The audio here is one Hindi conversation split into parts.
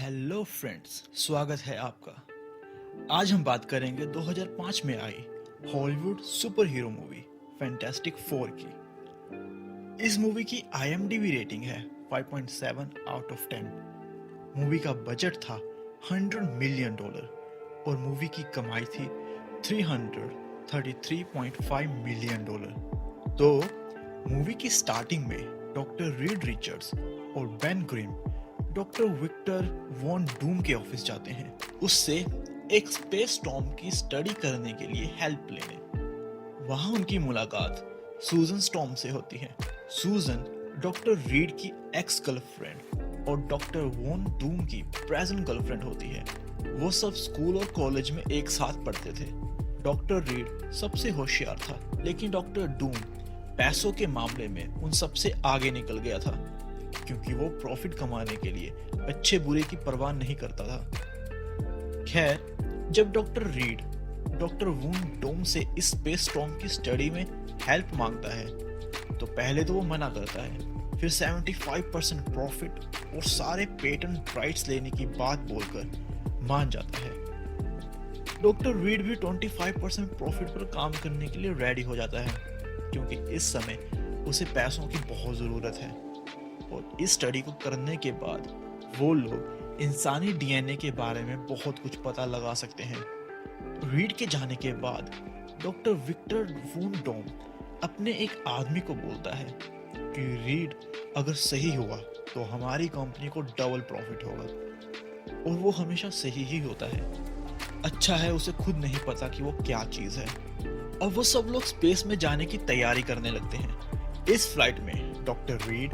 हेलो फ्रेंड्स, स्वागत है आपका। आज हम बात करेंगे 2005 में आई Hollywood super hero movie fantastic four की। इस मूवी की IMDb रेटिंग है 5.7 आउट ऑफ 10। मूवी का बजट था $100 मिलियन और मूवी की कमाई थी $333.5 मिलियन। तो मूवी की स्टार्टिंग में डॉक्टर रीड रिचर्ड्स और Ben Grimm doctor Victor von Doom के ऑफिस जाते हैं उससे एक स्पेस स्टॉर्म की स्टडी करने के लिए हेल्प लेने। वहां उनकी मुलाकात सूजन स्टॉर्म से होती है। सूजन डॉक्टर रीड की एक्स गर्लफ्रेंड और डॉक्टर वॉन डूम की प्रेजेंट गर्लफ्रेंड होती है। वो सब स्कूल और कॉलेज में एक साथ पढ़ते थे। डॉक्टर रीड सबसे होशियार था, लेकिन डॉक्टर डूम पैसों के मामले में उन सबसे आगे निकल गया था, क्योंकि वो प्रॉफिट कमाने के लिए अच्छे बुरे की परवाह नहीं करता था। खैर, जब डॉक्टर रीड डॉक्टर वून डोम से इस स्पेस स्टॉर्म की स्टडी में हेल्प मांगता है तो पहले तो वो मना करता है, फिर 75% प्रॉफिट और सारे पेटेंट राइट्स लेने की बात बोलकर मान जाता है। डॉक्टर रीड भी 25% प्रॉफिट पर काम करने के लिए रेडी हो जाता है, क्योंकि इस समय उसे पैसों की बहुत ज़रूरत है। और इस स्टडी को करने के बाद वो लोग इंसानी DNA के बारे में बहुत कुछ पता लगा सकते हैं। रीड के जाने के बाद डॉक्टर विक्टर वून डोम अपने एक आदमी को बोलता है कि रीड अगर सही हुआ तो हमारी कंपनी को डबल प्रॉफिट होगा, और वो हमेशा सही ही होता है। अच्छा है, उसे खुद नहीं पता कि वो क्या चीज़ है। अब वो सब लोग स्पेस में जाने की तैयारी करने लगते हैं। इस फ्लाइट में doctor Reed,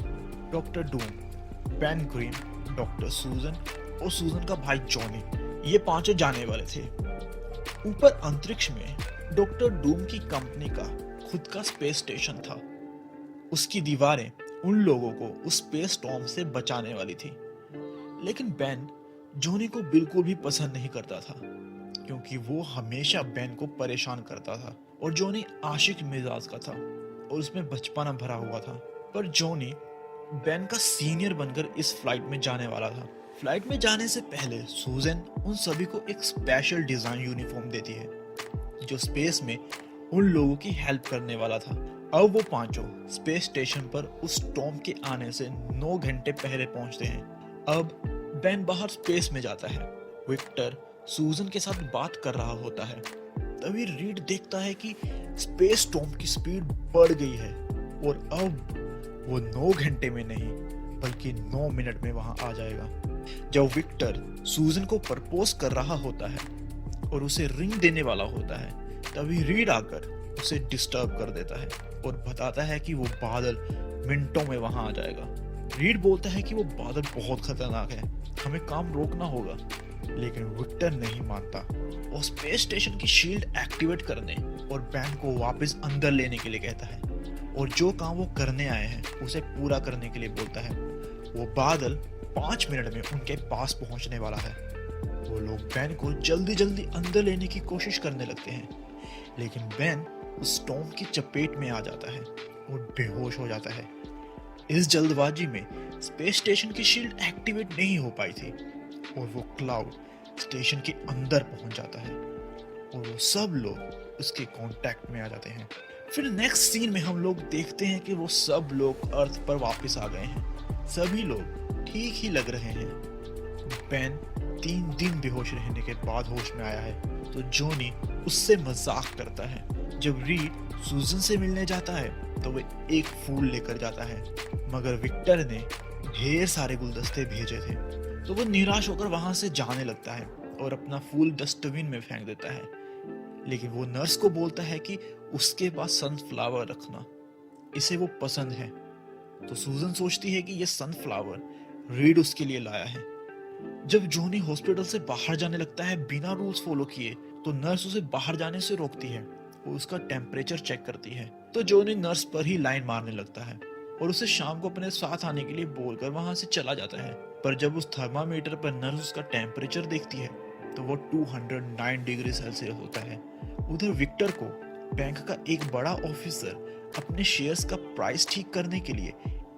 doctor Doom, Ben Grimm, doctor Susan और सूजन का भाई जॉनी, ये पांचों जाने वाले थे। ऊपर अंतरिक्ष में डॉक्टर डूम की कंपनी का खुद का स्पेस स्टेशन था। उसकी दीवारें उन लोगों को उस स्पेस स्टॉर्म से बचाने वाली थी। लेकिन बेन जॉनी को बिल्कुल भी पसंद नहीं करता था, क्योंकि वो हमेशा बेन को परेशान करता था, और जॉनी आशिक मिजाज का था और उसमें बचपना भरा हुआ था। पर जॉनी बेन का सीनियर बनकर इस फ्लाइट में जाने वाला था। फ्लाइट में जाने से पहले सूजन उन सभी को एक स्पेशल डिजाइन यूनिफॉर्म देती है, जो स्पेस में उन लोगों की हेल्प करने वाला था। अब वो पांचों स्पेस स्टेशन पर उस स्टॉर्म के आने से 9 घंटे पहले पहुंचते हैं। अब बेन बाहर स्पेस में जाता है। विक्टर सूजन के साथ बात कर रहा होता है। तभी रीड देखता है कि स्पेस स्टॉर्म की स्पीड बढ़ गई है, और अब वो 9 घंटे में नहीं बल्कि 9 मिनट में वहां आ जाएगा। जब विक्टर सूजन को प्रपोज कर रहा होता है और उसे रिंग देने वाला होता है, तभी रीड आकर उसे डिस्टर्ब कर देता है और बताता है कि वो बादल मिनटों में वहां आ जाएगा। रीड बोलता है कि वो बादल बहुत खतरनाक है, हमें काम रोकना होगा, लेकिन विक्टर नहीं मानता और स्पेस स्टेशन की शील्ड एक्टिवेट करने और बैन को वापस अंदर लेने के लिए कहता है, और जो काम वो करने आए हैं उसे पूरा करने के लिए बोलता है। वो बादल 5 मिनट में उनके पास पहुंचने वाला है। वो लोग बेन को जल्दी जल्दी अंदर लेने की कोशिश करने लगते हैं, लेकिन बेन उस स्टॉर्म की चपेट में आ जाता है और बेहोश हो जाता है। इस जल्दबाजी में स्पेस स्टेशन की शील्ड एक्टिवेट नहीं हो पाई थी, और वो क्लाउड स्टेशन के अंदर पहुंच जाता है, और वो सब लोग उसके कांटेक्ट में आ जाते हैं। फिर नेक्स्ट सीन में हम लोग देखते हैं कि वो सब लोग अर्थ पर वापस आ गए हैं। सभी लोग ठीक ही लग रहे हैं। बेन 3 दिन बेहोश रहने के बाद होश में आया है, तो जॉनी उससे मजाक करता है। जब रीड सूजन से मिलने जाता है तो वो एक फूल लेकर जाता है, मगर विक्टर ने ढेर सारे गुलदस्ते भेजे थे, तो वो निराश होकर वहां से जाने लगता है और अपना फूल डस्टबिन में फेंक देता है। लेकिन वो नर्स को बोलता है कि उसके पास सनफ्लावर रखना, इसे वो पसंद है। तो सूजन सोचती है कि ये सनफ्लावर रीड उसके लिए लाया है। जब जॉनी हॉस्पिटल से बाहर जाने लगता है बिना रूल्स फॉलो किए, तो नर्स उसे बाहर जाने से रोकती है और उसका टेम्परेचर चेक करती है। तो जॉनी नर्स पर ही लाइन मारने लगता है और उसे शाम को अपने साथ आने के लिए बोलकर वहां से चला जाता है। पर जब उस थर्मामीटर पर नर्स उसका टेम्परेचर देखती है तो वो 209 डिग्री सेल्सियस होता है। उधर विक्टर को बैंक का एक बड़ा ऑफिसर अपने शेयर्स का प्राइस ठीक करने के लिए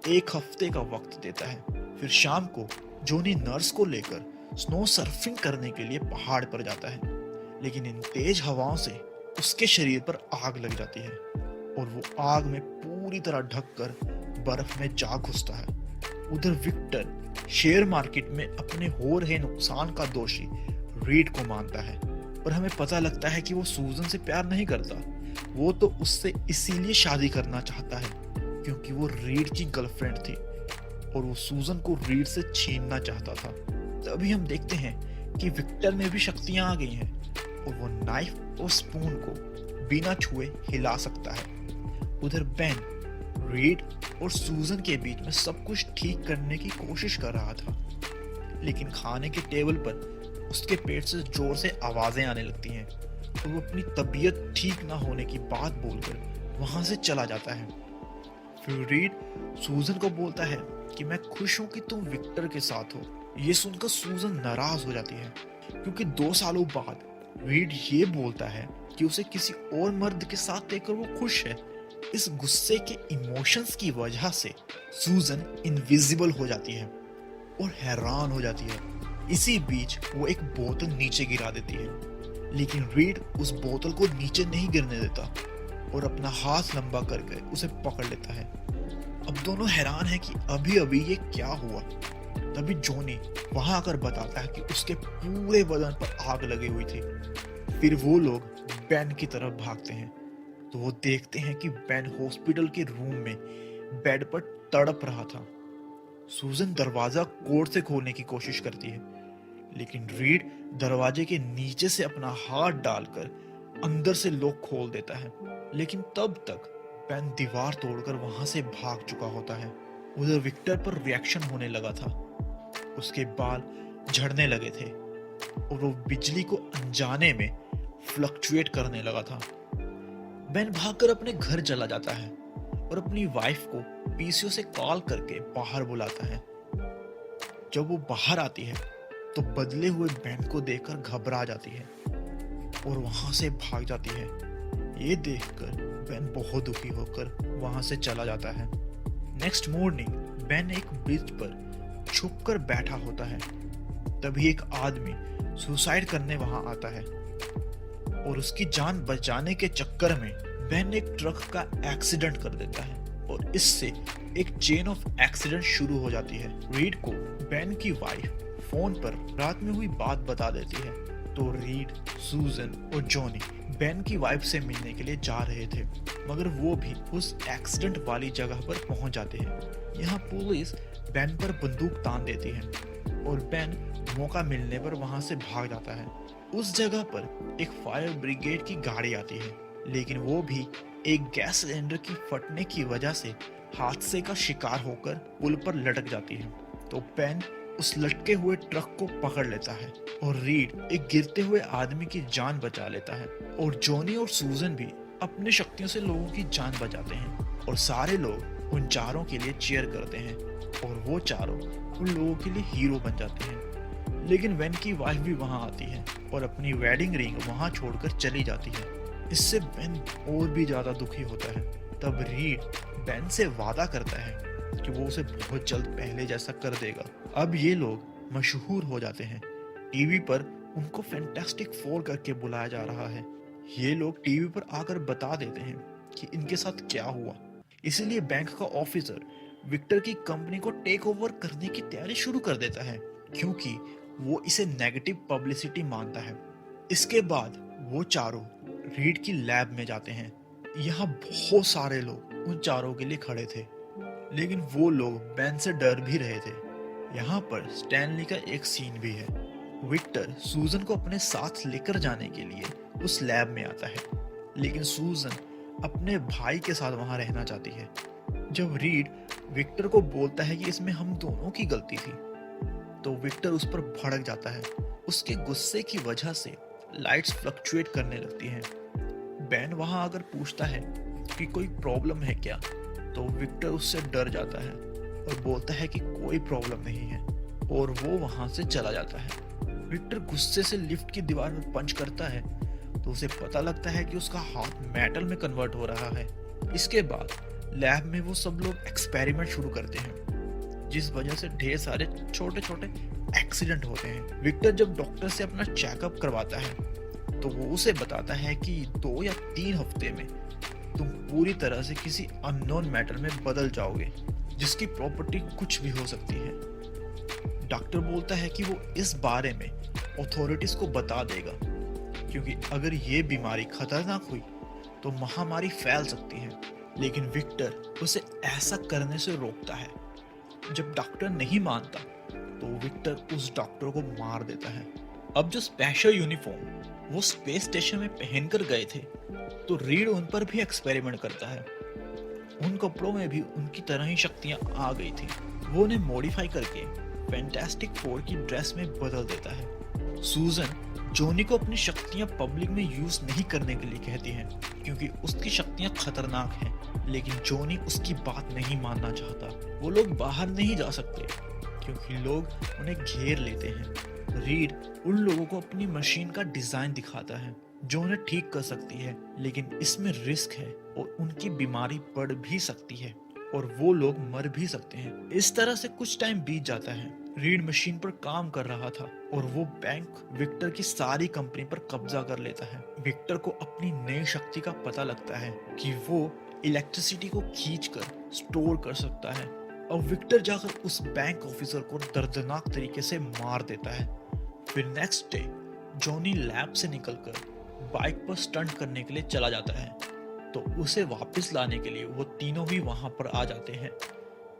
1 हफ्ते का वक्त देता है। फिर शाम को जॉनी नर्स को लेकर स्नो सर्फिंग करने के लिए पहाड़ पर जाता है, लेकिन इन तेज हवाओं से उसके शरीर पर आग लग जाती है और वो आग में पूरी तरह ढककर बर्फ में जा घुसता है। उधर विक्टर शेयर मार्केट में अपने हो रहे नुकसान का दोषी रीड को मानता है, पर हमें पता लगता है कि वो सूजन से प्यार नहीं करता। वो तो उससे इसीलिए शादी करना चाहता है क्योंकि वो रीड की गर्लफ्रेंड थी और वो सूजन को रीड से छीनना चाहता था। तभी हम देखते हैं कि विक्टर में भी शक्तियां आ गई हैं और वो नाइफ और स्पून को बिना छुए हिला सकता है। उधर बेन रीड और सूजन के बीच में सब कुछ ठीक करने की कोशिश कर रहा था, लेकिन खाने के टेबल पर उसके पेट से जोर से आवाजें आने लगती हैं तो वो अपनी तबीयत ठीक ना होने की बात बोलकर वहां से चला जाता है। फिर रीड सूजन को बोलता है कि मैं खुश हूं कि तुम विक्टर के साथ हो। ये सुनकर सूजन नाराज हो जाती है क्योंकि 2 सालों बाद रीड ये बोलता है कि उसे किसी और मर्द के साथ देखकर वो खुश है। इस गुस्से के इमोशंस की वजह से सूजन इनविजिबल हो जाती है और हैरान हो जाती है। इसी बीच वो एक बोतल नीचे गिरा देती है, लेकिन रीड उस बोतल को नीचे नहीं गिरने देता और अपना हाथ लंबा करके उसे पकड़ लेता है। अब दोनों हैरान हैं कि अभी अभी ये क्या हुआ। तभी जॉनी वहां आकर बताता है कि उसके पूरे बदन पर आग लगी हुई थी। फिर वो लोग बेन की तरफ भागते हैं तो वो देखते हैं कि बेन हॉस्पिटल के रूम में बेड पर तड़प रहा था। सूजन दरवाजा कोड से खोलने की कोशिश करती है, लेकिन रीड दरवाजे के नीचे से अपना हाथ डालकर अंदर से लॉक खोल देता है, लेकिन तब तक बेन दीवार तोड़कर वहां से भाग चुका होता है। उधर विक्टर पर रिएक्शन होने लगा था, उसके बाल झड़ने लगे थे और वो बिजली को अनजाने में फ्लक्चुएट करने लगा था। बेन भागकर अपने घर चला जाता है और अपनी वाइफ को पीसीओ से कॉल करके बाहर बुलाता है। जब वो बाहर आती है तो बदले हुए बेन को देखकर घबरा जाती है और वहां से भाग जाती है। ये देखकर बेन बहुत दुखी होकर वहां से चला जाता है। नेक्स्ट मॉर्निंग बेन एक ब्रिज पर छुपकर बैठा होता है। तभी एक आदमी सुसाइड करने वहां आता है और उसकी जान बचाने के चक्कर में बेन एक ट्रक का एक्सीडेंट कर देता है और इससे एक चेन ऑफ एक्सीडेंट शुरू हो जाती है। रीड को बेन की वाइफ फोन पर रात में हुई बात बता देती है तो रीड, सूजन और जॉनी बेन की वाइफ से मिलने के लिए जा रहे थे, मगर वो भी उस एक्सीडेंट वाली जगह पर पहुंच जाते हैं। यहाँ पुलिस बेन पर बंदूक तान देती है और बेन मौका मिलने पर वहां से भाग जाता है। उस जगह पर एक फायर ब्रिगेड की गाड़ी आती है, लेकिन वो भी एक गैस सिलेंडर की फटने की वजह से हादसे का शिकार होकर पुल पर लटक जाती है। तो बेन उस लटके हुए ट्रक को पकड़ लेता है और रीड एक गिरते हुए आदमी की जान बचा लेता है और जॉनी और सूजन भी अपनी शक्तियों से लोगों की जान बचाते हैं और सारे लोग उन चारों के लिए चीयर करते हैं और वो चारों उन लोगों के लिए हीरो बन जाते हैं। लेकिन बेन की वाइफ भी वहां आती है और अपनी वेडिंग रिंग वहां छोड़कर चली जाती है। इससे बेन और भी ज्यादा दुखी होता है। तब रीड बेन से वादा करता है कि वो उसे बहुत जल्द पहले जैसा कर देगा। अब ये लोग मशहूर हो जाते हैं। टीवी पर उनको फैंटास्टिक फोर करके बुलाया जा रहा है। ये लोग टीवी पर आकर बता देते हैं कि इनके साथ क्या हुआ। इसीलिए बैंक का ऑफिसर विक्टर की कंपनी को टेक ओवर करने की तैयारी शुरू कर देता है क्योंकि वो इसे नेगेटिव पब्लिसिटी मानता है। इसके बाद वो चारों रीड की लैब में जाते हैं। यहाँ बहुत सारे लोग उन चारों के लिए खड़े थे, लेकिन वो लोग बेन से डर भी रहे थे। यहाँ पर स्टैनली का एक सीन भी है। विक्टर सूजन को अपने साथ लेकर जाने के लिए उस लैब में आता है, लेकिन सूजन अपने भाई के साथ वहां रहना चाहती है। जब रीड विक्टर को बोलता है कि इसमें हम दोनों की गलती थी, तो विक्टर उस पर भड़क जाता है। उसके गुस्से की वजह से लाइट्स फ्लक्चुएट करने लगती हैं। बेन वहां आकर पूछता है कि कोई प्रॉब्लम है क्या, तो विक्टर उससे डर जाता है और बोलता है कि कोई प्रॉब्लम नहीं है और वो वहां से चला जाता है। विक्टर गुस्से से लिफ्ट की दीवार में पंच करता है तो उसे पता लगता है कि उसका हाथ मेटल में कन्वर्ट हो रहा है। इसके बाद लैब में वो सब लोग एक्सपेरिमेंट शुरू करते हैं, जिस वजह से ढेर सारे छोटे छोटे एक्सीडेंट होते हैं। विक्टर जब डॉक्टर से अपना चेकअप करवाता है तो वो उसे बताता है कि 2 या 3 हफ्ते में तुम पूरी तरह से किसी अननोन मैटर में बदल जाओगे जिसकी प्रॉपर्टी कुछ भी हो सकती है। डॉक्टर बोलता है कि वो इस बारे में अथॉरिटीज को बता देगा क्योंकि अगर ये बीमारी खतरनाक हुई तो महामारी फैल सकती है, लेकिन विक्टर उसे ऐसा करने से रोकता है। जब डॉक्टर नहीं मानता तो विक्टर उस डॉक्टर को मार देता है। अब जो स्पेशल यूनिफॉर्म वो स्पेस स्टेशन में पहनकर गए थे तो रीड उन पर भी एक्सपेरिमेंट करता है। उन कपड़ों में भी उनकी तरह ही शक्तियां आ गई थी। वो उन्हें मॉडिफाई करके फैंटास्टिक फोर की ड्रेस में बदल देता है। सूजन जॉनी को अपनी शक्तियां पब्लिक में यूज नहीं करने के लिए कहती है क्योंकि उसकी शक्तियां खतरनाक हैं, लेकिन जॉनी उसकी बात नहीं मानना चाहता। वो लोग बाहर नहीं जा सकते क्योंकि लोग उन्हें घेर लेते हैं। रीड उन लोगों को अपनी मशीन का डिजाइन दिखाता है जो उन्हें ठीक कर सकती है, लेकिन इसमें रिस्क है और उनकी बीमारी बढ़ भी सकती है और वो लोग मर भी सकते हैं। इस तरह से कुछ टाइम बीत जाता है। रीड मशीन पर काम कर रहा था और वो बैंक विक्टर की सारी कंपनी पर कब्जा कर लेता है। विक्टर को अपनी नई शक्ति का पता लगता है कि वो इलेक्ट्रिसिटी को खींचकर स्टोर कर सकता है। अब विक्टर जाकर उस बैंक ऑफिसर को दर्दनाक तरीके से मार देता है। फिर नेक्स्ट डे जॉनी लैब से निकलकर बाइक पर स्टंट करने के लिए चला जाता है तो उसे वापस लाने के लिए वो तीनों भी वहां पर आ जाते हैं।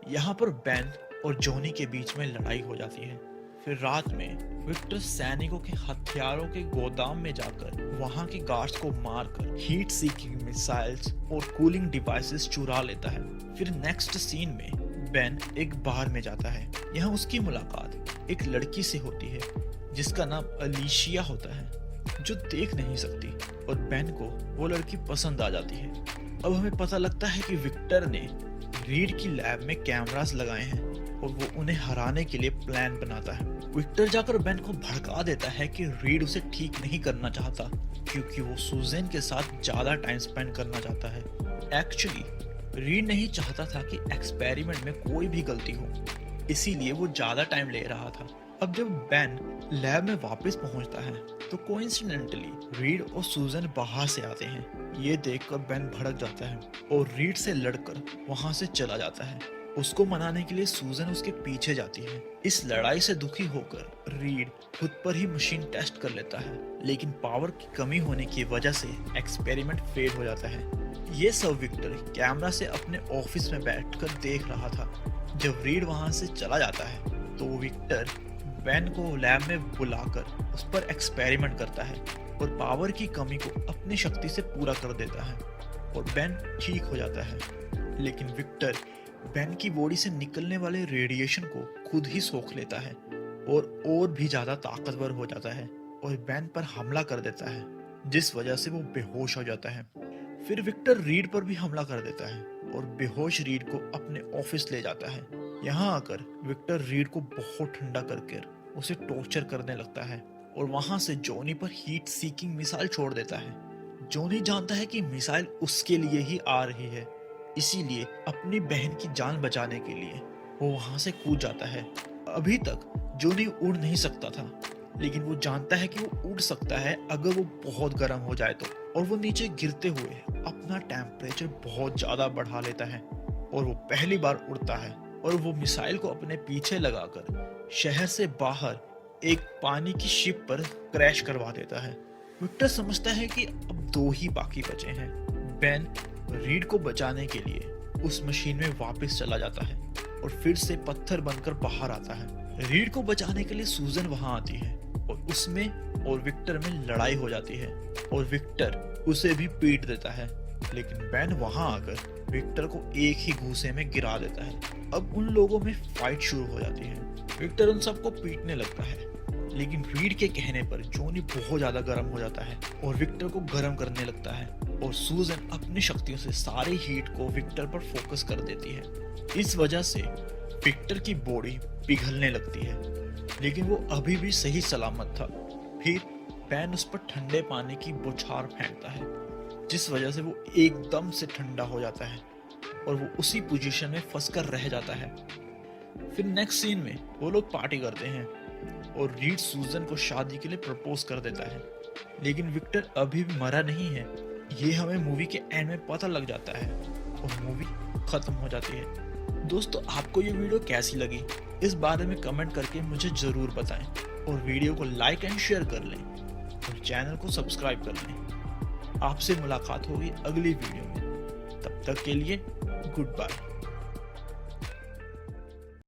यहाँ पर बेन और जॉनी के बीच में लड़ाई हो जाती है। फिर रात में विक्टर सैनिकों के हथियारों के गोदाम में जाकर वहां के गार्ड्स को मारकर हीट सीकिंग मिसाइल्स और कूलिंग डिवाइसेस चुरा लेता है। फिर नेक्स्ट सीन में बेन एक बार में जाता है। यहाँ उसकी मुलाकात एक लड़की से होती है जिसका नाम अलीशिया होता है जो देख नहीं सकती और बेन को वो लड़की पसंद आ जाती है। अब हमें पता लगता है कि विक्टर ने रीड की लैब में कैमरास लगाए हैं और वो उन्हें हराने के लिए प्लान बनाता है। विक्टर जाकर बेन को भड़का देता है कि रीड उसे ठीक नहीं करना चाहता क्योंकि वो सूजन के साथ ज्यादा टाइम स्पेंड करना चाहता है। एक्चुअली रीड नहीं चाहता था कि एक्सपेरिमेंट में कोई भी गलती हो, इसीलिए वो ज्यादा टाइम ले रहा था। अब जब बेन लैब में वापस पहुंचता है तो कोइंसिडेंटली रीड और सूजन बाहर से आते हैं। ये देखकर बेन भड़क जाता है और रीड से लड़कर वहां से चला जाता है। उसको मनाने के लिए सूजन उसके पीछे जाती है। इस लड़ाई से दुखी होकर रीड खुद पर ही मशीन टेस्ट कर लेता है, लेकिन पावर की कमी होने की वजह से एक्सपेरिमेंट फेल हो जाता है। ये सब विक्टर कैमरा से अपने ऑफिस में बैठकर देख रहा था। जब रीड वहां से चला जाता है तो विक्टर बेन को लैब में बुलाकर उस पर एक्सपेरिमेंट करता है और पावर की कमी को अपनी शक्ति से पूरा कर देता है और बेन ठीक हो जाता है। लेकिन विक्टर बेन की बॉडी से निकलने वाले रेडिएशन को खुद ही सोख लेता है और भी ज्यादा ताकतवर हो जाता है और बेन पर हमला कर देता है, जिस वजह से वो बेहोश हो जाता है। फिर विक्टर रीड पर भी हमला कर देता है और बेहोश रीड को अपने ऑफिस ले जाता है। यहाँ आकर विक्टर रीड को बहुत ठंडा करके उसे टॉर्चर करने लगता है और वहां से जॉनी पर हीट सीकिंग मिसाइल छोड़ देता है। जॉनी जानता है कि मिसाइल उसके लिए ही आ रही है, इसीलिए अपनी बहन की जान बचाने के लिए वो वहां से कूद जाता है। अभी तक जॉनी उड़ नहीं सकता था, लेकिन वो जानता है कि वो उड़ सकता है अगर वो बहुत गर्म हो जाए तो, और वो नीचे गिरते हुए अपना टेम्परेचर बहुत ज्यादा बढ़ा लेता है और वो पहली बार उड़ता है और वो मिसाइल को अपने पीछे लगाकर शहर से बाहर एक पानी की शिप पर क्रैश करवा देता है। विक्टर समझता है कि अब 2 ही बाकी बचे हैं। बेन रीड को बचाने के लिए उस मशीन में वापस चला जाता है और फिर से पत्थर बनकर बाहर आता है। रीड को बचाने के लिए सूजन वहां आती है और उसमें और विक्टर में लड़ाई हो जाती है और विक्टर उसे भी पीट देता है, लेकिन बेन वहां आकर विक्टर को एक ही घूंसे में गिरा देता है। अब उन लोगों में फाइट शुरू हो जाती है। विक्टर उन सबको पीटने लगता है, लेकिन रीड के कहने पर जॉनी बहुत ज्यादा गर्म हो जाता है और विक्टर को गर्म करने लगता है और सूजन अपनी शक्तियों से सारे हीट को विक्टर पर फोकस कर देती है। इस वजह से विक्टर की बॉडी पिघलने लगती है, लेकिन वो अभी भी सही सलामत था। फिर बेन उस पर ठंडे पानी की बौछार फेंकता है, जिस वजह से वो एकदम से ठंडा हो जाता है और वो उसी पोजीशन में फंसकर रह जाता है। फिर नेक्स्ट सीन में वो लोग पार्टी करते हैं। और रीड सूजन को शादी के लिए प्रपोज कर देता है। लेकिन विक्टर अभी भी मरा नहीं है, ये हमें मूवी के एंड में पता लग जाता है और मूवी खत्म हो जाती है। दोस्तों, आपको ये वीडियो कैसी लगी इस बारे में कमेंट करके मुझे ज़रूर बताएं और वीडियो को लाइक एंड शेयर कर लें और चैनल को सब्सक्राइब कर लें। आपसे मुलाकात होगी अगली वीडियो में, तब तक के लिए गुड बाय।